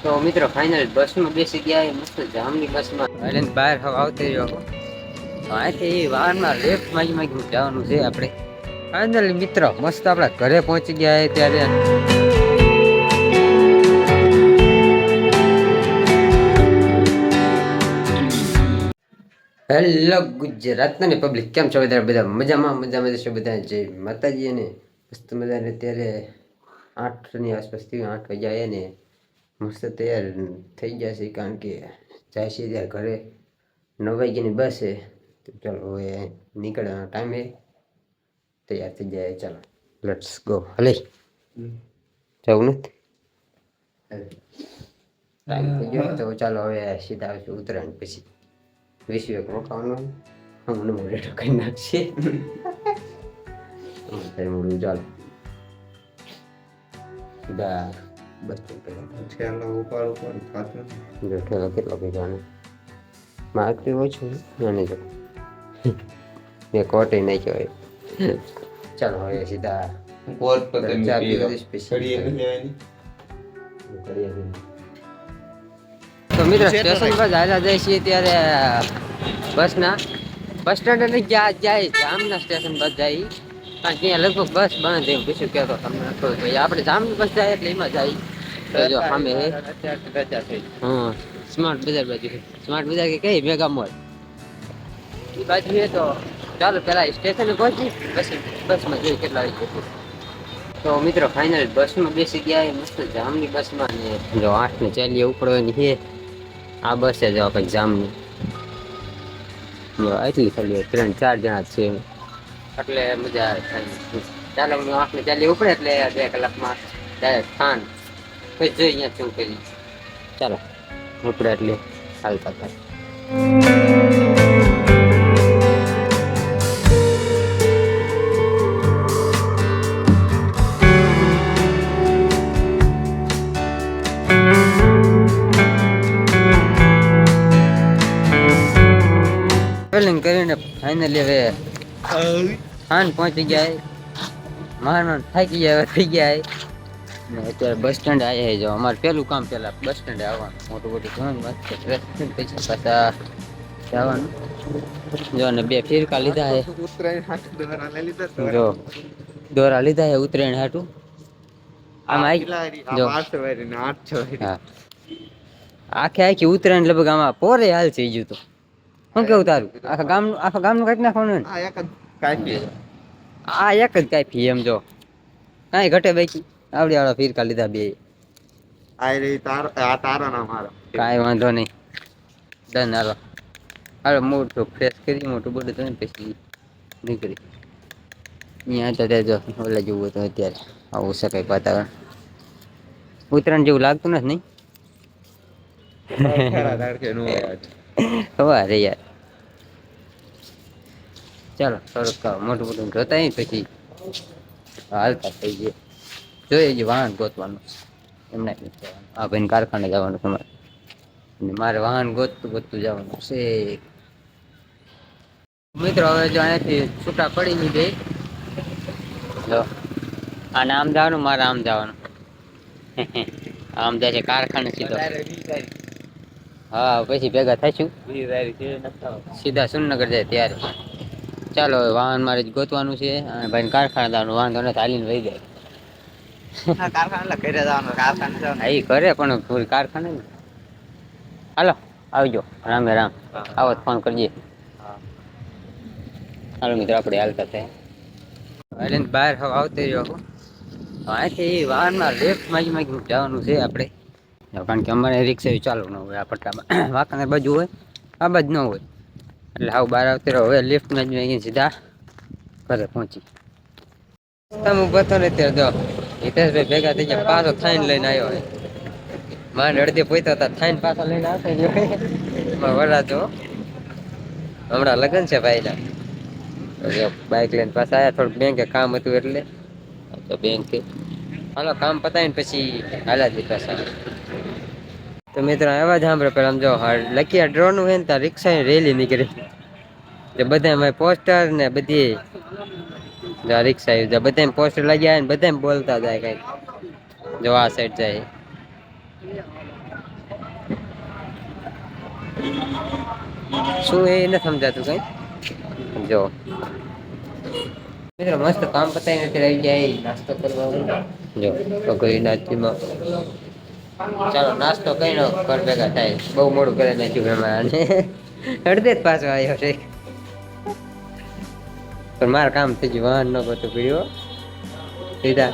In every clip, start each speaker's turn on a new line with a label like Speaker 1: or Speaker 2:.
Speaker 1: તો મિત્રો ફાઇનલ બસમાં બેસી ગયા મસ્ત જામની બસમાં બહાર હવે આવતી રહ્યો અહીંથી વાહનમાં લેફ્ટ માંગી જવાનું છે આપણે ફાઇનલી મિત્રો મસ્ત આપણા ઘરે પહોંચી ગયા ત્યારે હેલો ગુજરાતની પબ્લિક કેમ છો બધા મજામાં છો બધા જય માતાજી અને મસ્ત મજાને અત્યારે 8ની આસપાસ થી 8 વાગ્યા ને મસ્ત તૈયાર થઈ ગયા છે કારણ કે જાય છે ત્યાં ઘરે 9 વાગ્યાની બસ છે તો ચાલો હવે નીકળવાનો ટાઈમ છે તૈયાર થઈ જાય ચાલો લેટ્સ ગો હલે જવું નથી ટાઈમ થઈ ગયો તો ચાલો હવે સીધા આવશું ઉત્તરાયણ પછી વિશ્વ રોકાવાનું અમને મોડે ઠોકાઈ નાખશે મોડું ચાલો સીધા બસ ઠેલો ઉપાડ જો ઠેલો કેટલો ભેગવાનો માર્કેટ ઓછું અને જો મેં કોટે નાખ્યો હોય ચાલો હવે સીધા
Speaker 2: કોટ પર
Speaker 1: ચા
Speaker 2: તમે
Speaker 1: પીવા સ્પેશિયલ
Speaker 2: લેવાની
Speaker 1: તો મિત્રો સ્ટેશન પર હાલા જાય છીએ ત્યારે બસના બસ સ્ટેન્ડ ક્યાં જાય જામના સ્ટેશન પર જાય કારણ કે અહીંયા લગભગ બસ બંધ એમ પૂછ્યું કહેતો તમને આપણે જામની બસ જાય એટલે એમાં જાય તો જો સામે હા સ્માર્ટ બજાર બાજુ સ્માર્ટ બજાર કે કઈ મેગા મોલ એ બાજુ છે તો ચાલો પેલા સ્ટેશને પહોંચી પછી બસમાં જોઈ કેટલા વાગે તો મિત્રો ફાઇનલ બસમાં બેસી ગયા મસ્ત જામની બસમાં ને જો 8 ને 40 ઉપડવાની છે આ બસ છે જો કંઈક જામની જો એટલી ખાલી 3-4 જણા છે એટલે મજા આવે ચાલો 8 ને 40 ઉપડે એટલે 2 કલાકમાં ડાયરેક્ટ સ્થાન પછી જોઈ અહીંયા શું કરી ચાલો ઉપડે એટલે હાલતા થાય ટ્રાવેલિંગ કરીને ફાઇનલી હવે ખાન પહોંચી ગયા મારમાર થાકી ગયા થઈ ગયા ને અત્યારે બસ સ્ટેન્ડ આવ્યા જો અમારે પેલું કામ પેલા બસ સ્ટેન્ડ આવવાનું મોટું ઘણું મસ્ત પછી પાછા જવાનું જો ને 2 ફેરકા લીધા છે જો દોરા લીધા છે ઉતરાયણ હાટું આમ જો આખી ઉતરાયણ લગભગ આમાં પોરે હાલ છે ગયું તો શું કેવું તારું આખા ગામનું કાંઈક નાખવાનું આ એક જ કાંઈ એમ જો કાંઈ ઘટે બાકી આવડી આવડા ફીરકા લીધા 2 કાંઈ વાંધો નહીં ડન હાલો હાલો મોટું ફ્રેશ કરી મોટું બધું થઈને પછી નીકળી અહીંયા તો જો ઓલા જેવું હતું અત્યારે આવું છે કંઈક વાતાવરણ ઉત્તરાયણ જેવું લાગતું નથી નહીં સવારે યાર ચાલો થોડુંક મોટું મોટું જોતા પછી હાલતા થઈ જાય જોઈએ વાહન ગોતવાનું એમને આ ભાઈને કારખાને જવાનું તમારે અને મારે વાહન ગોતતું જવાનું છે મિત્રો હવે જો અહીંયાથી છૂટા પડી નહીં બે જો આને આમ જવાનું મારે આમ જવાનું આમ જાય છે કારખાને સીધો હા પછી ભેગા થઈશું સીધા સુરનગર જાય ત્યારે ચાલો હવે વાહન મારે જ ગોતવાનું છે અને ભાઈ કારખાને જવાનું વાહન તો હાલીને વહી જાય કરે પણ પૂરી કારખાને ને હાલો આવજો રામે રામ આવો ફોન કરજે હાલો મિત્રો આપણે હાલતા થાય બહાર હવે આવતી રહ્યો અહીંથી વાહનમાં લેફ્ટ માંગી જવાનું છે આપણે કારણ કે અમારે રિક્ષા ચાલુ ન હોય આ પટ્ટામાં વાંકાનેર બાજુ હોય આ બાજુ ન હોય એટલે હાવ બહાર આવતી રહ્યો હવે લિફ્ટમાં જ સીધા ઘરે પહોંચી તમે ઊભા થો ને ત્યારે જો હિતેશભાઈ ભેગા થઈ ગયા પાછો થાઈને લઈને આવ્યો હોય માંડ અડધે પહોંચ્યા હતા થાઈને પાછો લઈને આવતા જો વરાજો હમણાં લગ્ન છે ભાઈના બાઇક લઈને પાછા આવ્યા થોડુંક બેંકે કામ હતું એટલે તો બેંકે હાલો કામ પતાવીને પછી હાલાથી પાછા તો મિત્રો એવા જ સાંભળે પેલા જો લખી ડ્રોનું હોય ને ત્યાં રિક્ષાની રેલી નીકળી જે બધા પોસ્ટર ને બધી રિક્ષા આવી બધા પોસ્ટર લાગ્યા ને બધા બોલતા જાય કઈક જો આ સાઈડ જાય શું એ નથી સમજાતું કઈ. જો મિત્રો મસ્ત કામ પતાવીને અત્યારે આવી જાય નાસ્તો કરવા. જો પકોડી નાસ્તીમાં ચાલો નાસ્તો કઈ નો ઘર ભેગા થાય. બહુ મોડું કરે નાખ્યું એમાં અડધે જ પાછો આવ્યો છે. પણ મારે કામ થઈ ગયું વાહન ન ગતું પીડ્યો સીધા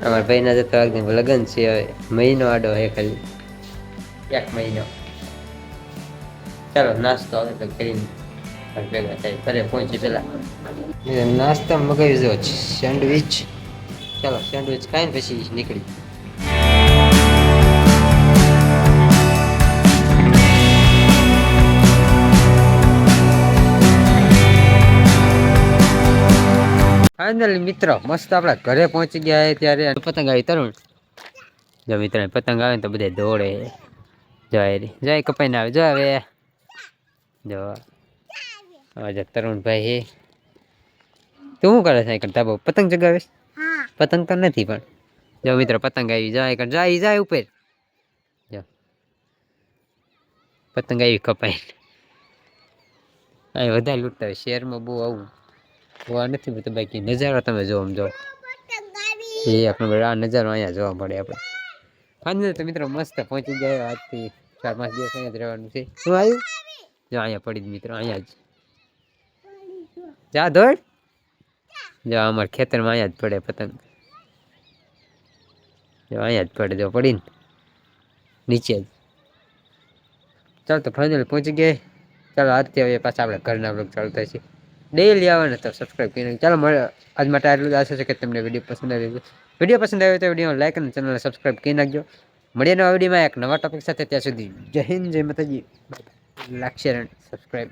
Speaker 1: અમારા ભાઈ ના જતો લગન છે હવે મહિનો આડો હે ખાલી 1 મહિનો. ચાલો નાસ્તો હવે તો કરીને ભેગા થાય ઘરે પહોંચી પેલા નાસ્તા મગાવી દો સેન્ડવિચ. ચાલો સેન્ડવિચ ખાઈને પછી નીકળી. ફાઇનલી મિત્રો મસ્ત આપણા ઘરે પહોંચી ગયા ત્યારે પતંગ આવી તરુણ. જો મિત્ર પતંગ આવે ને તો બધા દોડે. જાય કપાઈને આવે જો હવે જો તરુણભાઈ હે. તું શું કરે છે ધાબો પતંગ ચગાવીશ? પતંગ તો નથી પણ જો મિત્ર પતંગ આવી જાય ઉપર. જો પતંગ આવી કપાઈ અહીં વધારે લૂંટતા હોય શહેરમાં બહુ આવું જોવા નથી મળતું. બાકી નજારો તમે જો આમ જો એ આપણે આ નજારો અહીંયા જોવા મળે આપણે. ફાઇનલ તો મિત્રો મસ્ત પહોંચી ગયા. આજથી 4-5 દિવસ અહીંયા જ રહેવાનું છે. શું આવ્યું? જો અહીંયા પડી મિત્રો અહીંયા જ જા દોડ. જો અમારા ખેતરમાં અહીંયા જ પડે પતંગ. જો અહીંયા જ પડે જો પડીને નીચે જ. ચાલો તો ફાઇનલ પહોંચી ગયા. ચાલો આજથી હવે પાછા આપણે ઘરના બ્લોગ ચાલુ થાય છે. ડેલી આવવાના તો સબસ્ક્રાઈબ કરીને ચાલો મળે. આજ માટે આટલું આશા છે કે તમને વિડીયો પસંદ આવ્યો. વિડીયો પસંદ આવ્યો તો વિડીયો લાઈક અને ચેનલને સબસ્ક્રાઈબ કરી નાખજો. મળીએ નવા વિડીયોમાં એક નવા ટોપિક સાથે. ત્યાં સુધી જય હિન્દ જય માતાજી. લાઈક શેર અને સબસ્ક્રાઈબ.